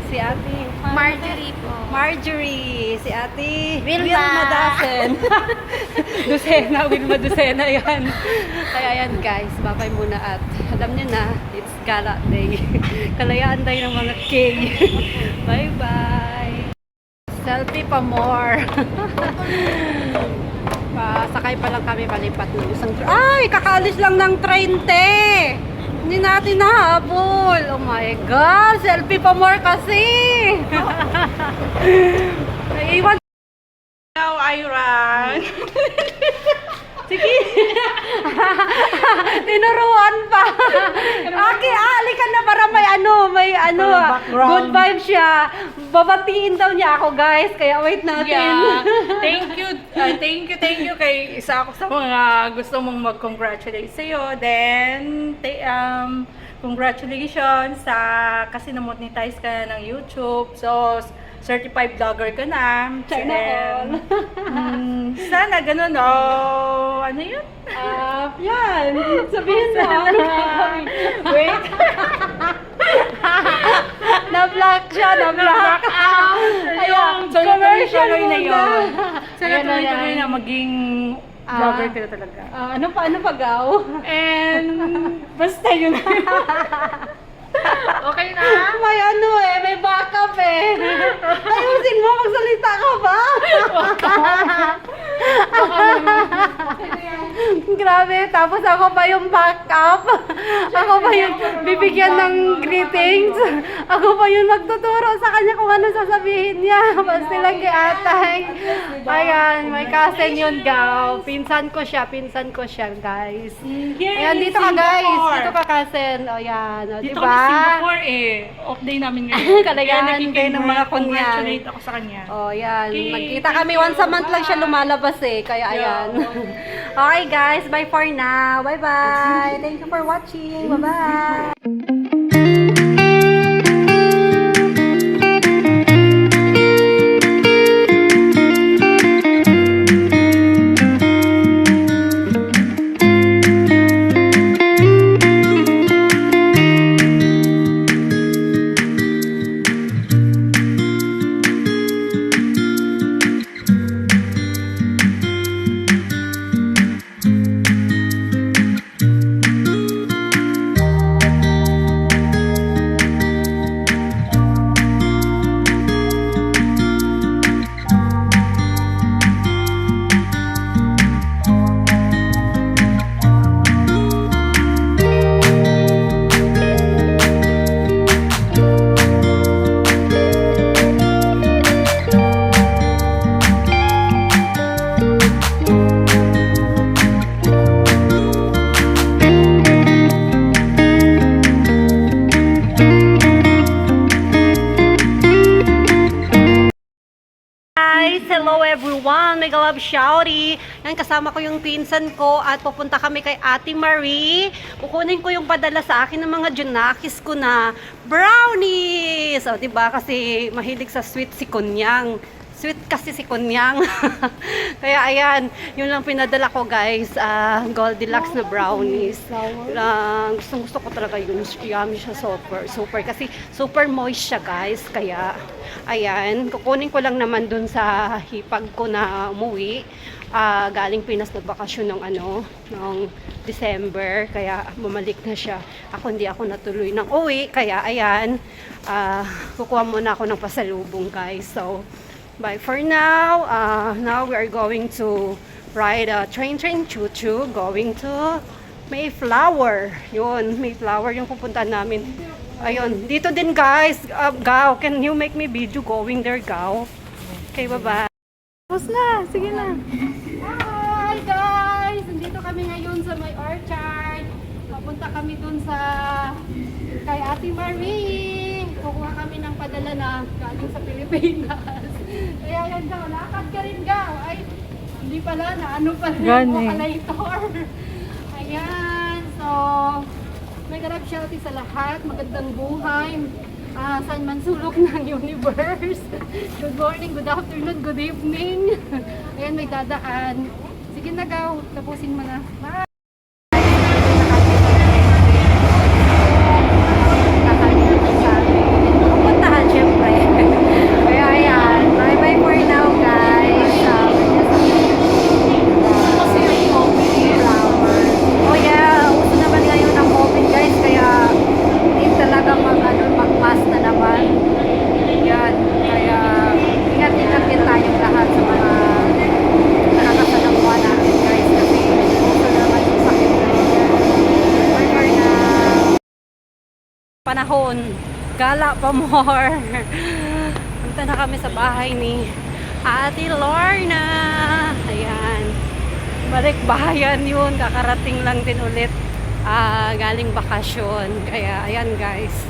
Si Ate Marjorie po. Marjorie. Si Ate Wilma. Dasen. Wilma Dusena yan. Kaya yan guys, babay muna at alam niyo na, it's Gala Day. Kalayaan day ng mga K. Bye-bye. Selfie pa more. Sakay pa lang kami palipat ng isang ay, kakaalis lang ng 30. Hindi natin nahabol. Oh my God, selfie pa more kasi. Iwan. Now I run. Sige. Tinuruan pa. Okay, alikan na para may good vibes siya. Babatiin daw niya ako, guys. Kaya wait natin. Yeah. Thank you kay isa ako sa mga gusto mong mag-congratulate sa iyo. Then congratulations sa kasi na-monetize ka ng YouTube. So certified vlogger ka na. Sana all. Sana ganun, oh. Ano yun? Yan. Sabihin mo. Wait. Na-block siya, na-block. Ayun, so commercial tuloy na muna. yun. Sana Ayan na tuloy yan. na maging vlogger ka na talaga. Ano pa, Gaw? And basta yun. Okay na? May backup eh. Ayusin mo, magsalita ka ba? Grabe, tapos ako pa yung backup. Ako pa yung bibigyan ng greetings. Ako pa yung magtuturo sa kanya kung ano sasabihin niya. Basta lang kay Atay. Ayan, may cousin yun, Gaw. Pinsan ko siya, guys. Ayan, dito ka, guys. Dito ka, cousin. O, yan. O, Dito diba? kami Singapore eh. Off day namin ngayon. Kalayahan kayo ng mga kunyan. Congratulate ako sa kanya. Oh, yan. Okay, Magkita kami once a month lang siya lumalabas eh. Kaya ayan. Okay guys, bye for now. Bye-bye. Thank you for watching. Bye-bye. Hello everyone, mega love shouty. Yan, kasama ko yung pinsan ko at pupunta kami kay Ate Marie. Kukunin ko yung padala sa akin ng mga junakis ko na brownies. O, diba? Kasi mahilig sa sweet si Kunyang. Sweet kasi si Kunyang. Kaya ayan, yun lang pinadala ko guys. Goldilocks na brownies. Gustong gusto ko talaga yun. Yummy siya super. Kasi super moist siya guys. Kaya ayan, kukunin ko lang naman dun sa hipag ko na umuwi. Galing Pinas, nagbakasyon ng December. Kaya bumalik na siya. Hindi ako natuloy ng uwi. Kaya ayan, kukuha muna ako ng pasalubong guys. So bye for now. Now we are going to ride a train choo-choo going to Mayflower. Yun, Mayflower yung pupuntahan namin. Ayun, dito din guys. Gaw, can you make me video going there, Gaw? Okay, bye-bye. Tapos na, sige na. Hi guys! Nandito kami ngayon sa may orchard. Papunta kami dun sa kay Ate Marie. Kukuha kami ng padala na galing sa Pilipinas. Kaya yan daw, lakad ka rin Gaw. Ay, hindi pala, naano pala yung okalator. Ayan, so may garab shouting sa lahat. Magandang buhay. Saan man sulok ng universe. Good morning, good afternoon, good evening. Ayan, may dadaan. Sige na Gaw, tapusin mo na. Bye! Pupuntahan syempre panahon. Gala pa more. Punta na kami sa bahay ni Ate Lorna. Ayan. Balik bahayan yun. Kakarating lang din ulit. Galing bakasyon. Kaya ayan guys.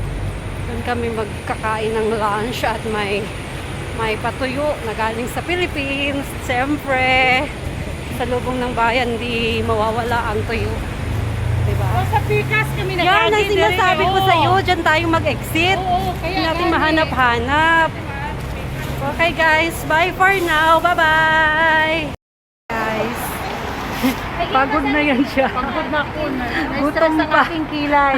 Doon kami magkakain ng lunch at may patuyo na galing sa Philippines. Siyempre, sa lubong ng bayan di mawawala ang tuyo. Diba? Sa Pikas kami Yan ang nag-agi sinasabi ko sa iyo. Diyan tayo mag-exit. Oo, kaya Hindi natin nga, mahanap-hanap. Okay guys, bye for now. Bye-bye. Guys, pagod na yan siya. Pagod na ako na. Gutom pa. kilay.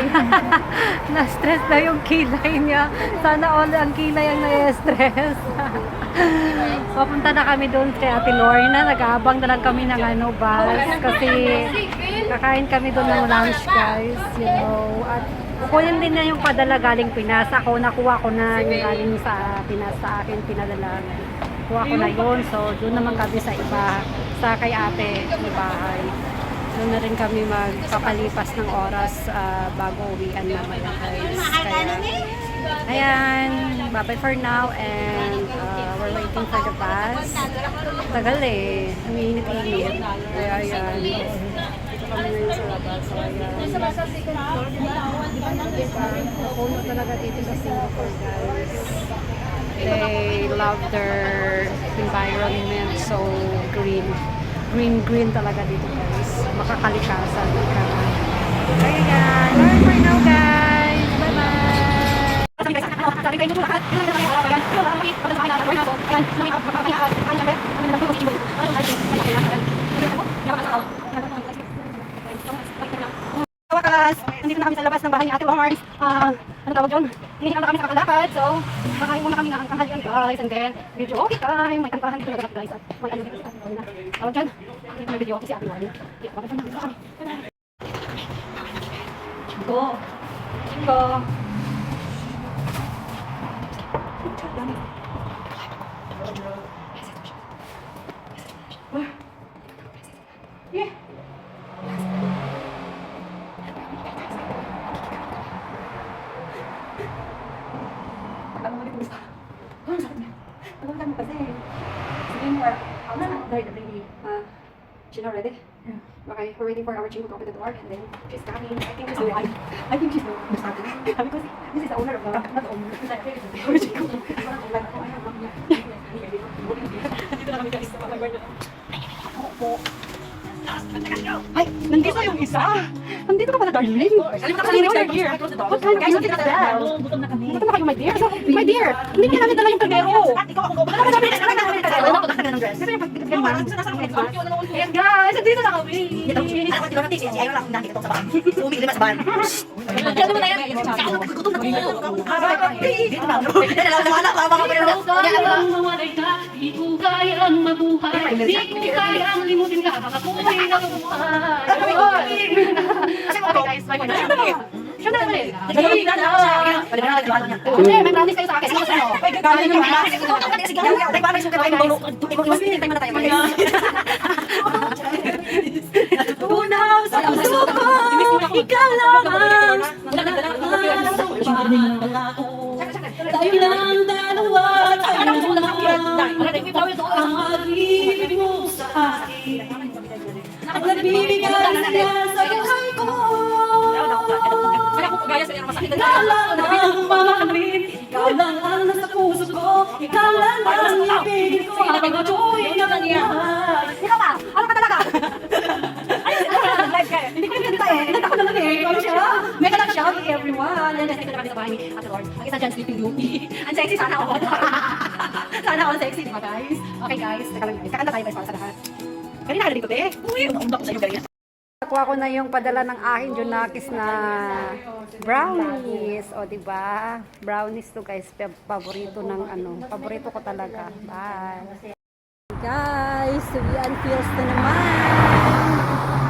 Na-stress na yung kilay niya. Sana all ang kilay ang na-stress. Papunta na kami doon kay Ate Lorna. Nag-aabang na lang kami ng bus. Kasi kakain kami doon ng lunch guys. You know. At kukunin din na yung padala galing Pinas. Ako nakuha ko na yung galing sa Pinas sa akin pinadala. Kuha ko na yun. So doon naman kami sa iba. Sa kay ate sa bahay. Doon na rin kami magpapalipas ng oras bago uwian mamaya guys. Kaya, ayan, bye-bye for now and we're waiting for the bus. Tagal eh, umiinit-init. Kaya ayan, dito kami ngayon sa labas. So ayan, napuno talaga dito sa Singapore guys. They love their environment, so green. Green talaga dito guys. Makakalikasan. Okay guys, bye for now guys. Bye-bye. Wakas, nandito na kami sa labas ng bahay ni Ate Lorna. Ano tawag yun? Hindi na kami nakakalakad, so makain muna kami ng tanghalian guys, and then video okay time. May kantahan dito naganap guys, at may ano dito sa Ate Lorna. Tawag dyan, dito may video okay si Ate Lorna. Bakit pa namin kami? Go! Go! Yeah. Ano mo dito gusto? Oh, ang sakit niya. Ano lang kasi? Sabihin mo, died the baby. She's not ready? Yeah. Okay, we're waiting for our chico to open the door and then she's coming. I think she's the wife. I think she's the because this is the owner of the, not the owner. Our chico. Nandito na kami guys. Ay, nandito yung isa. Nandito ka pala, darling. What time, guys? Nandito ka na. Gutom na kayo, my dear. My dear, hindi ka namin dala yung kaldero. Dala ka namin yung kaldero. Kasi yung pagkakalman. Ayan guys, nandito na kami. Ayaw lang nakikita ko sa bahay. Umili naman sa bahay. Kaya naman na yan. Gutom na ko. Dito na. Wala pa mga pero. Di ko kayang mabuhay. Di ko kayang limutin ka. Kakapunin na mabuhay. Okay guys, bye na. Siya na naman eh. Hindi May promise kayo sa akin. Sino sa inyo? Tayo muna tayo. Tunaw sa puso ko, ikaw lamang. Tayo lang dalawa, tayo lang ang pag-ibig mo sa akin. Ang nagbibigay niya sa buhay ko. Ikaw lang ang mamahalin, ikaw lang ang nasa puso ko, ikaw lang ang ibigin ko. Tuwing na buhay. Ikaw ba? Ano ka talaga? Hindi ko tayo. Inanta ko na lang eh. Ano siya? Mega lang siya. Hey everyone. Yan, nandito na kami sa bahay ni Ate Lord. Ang isa dyan, Sleeping Beauty. Ang sexy sana ako. Sana ako sexy, di ba guys? Okay guys, teka lang guys. Kakanta tayo guys para sa lahat. Kanina ka na dito, te. Uy, undak ko sa iyo ganyan. Nakuha ko na yung padala ng aking Junakis na brownies. O, diba? Brownies to guys. Paborito ng paborito ko talaga. Bye. Guys, Subian Feels na naman.